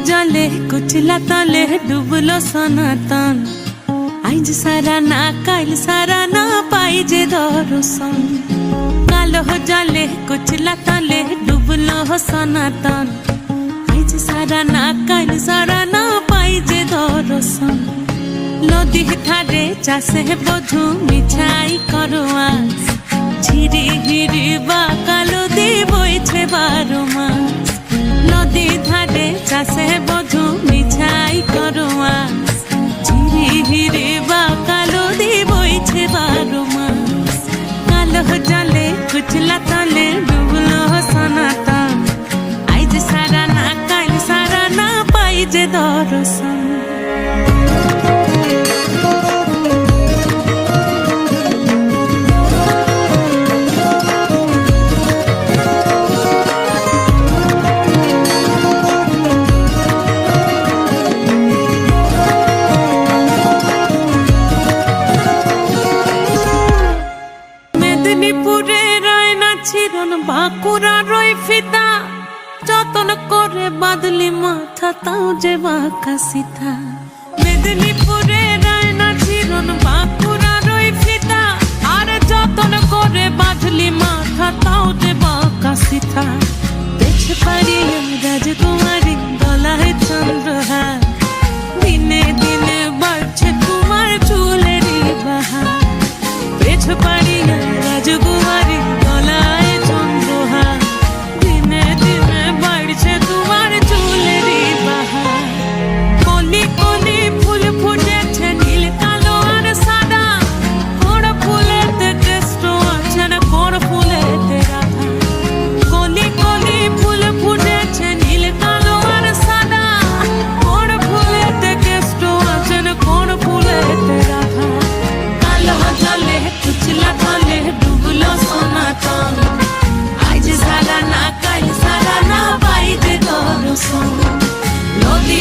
जले कुचला तले डुबलो सनातन आज सारा ना काल सारा ना पाई जे दर्शन कालो जले कुचला तले डुबलो सनातन आज सारा ना काल सारा ना पाई जे दर्शन नदी थारे चाषे बधु मिछाई करो आस झिरी हिरी बा कालो दी बइछे 12 मास नदी धारे चाषे बधु मिछाई करो आस झिरी हिरी बा कालो दी बइछे 12 मास कालो जले कुचला तले डुबलो सनातन आज सारा ना काल सारा ना पाई जे दर्शन মেদিনীপুরে রয় না ছিরন বাঁকুড়া রয় ফিতা যতন করে বাদলি মাথা তাও যে বাঁকা সিথা মেদিনীপুরে রয় না ছিরন বাঁকুড়া রয় ফিতা আর যতন করে বাদলি মাথা তাও যে বাঁকা সিথা দেখে পারি রাজকুমারী গলায় চন্দ্রহার দিনে দিনে বাড়ছে তোমার চুলেরই বাহার পেছু পারি রাজকুমারী গলায় চন্দ্রহার দিনে দিনে বাড়ছে তোমার চুলেরই বাহার কলি কলি ফুল ফুটেছে নীল কালো আর সাদা কোন ফুলেতে কৃষ্ণ আছে না কোন ফুলেতে রাধা কলি কলি ফুল ফুটেছে নীল কালো আর সাদা কোন ফুলেতে কৃষ্ণ আছে না কোন ফুলেতে রাধা কালো জলে কুচলা তলে ডুবলো সনাতন আজ সারা না কাল সারা না পাই যে দর্শন নদী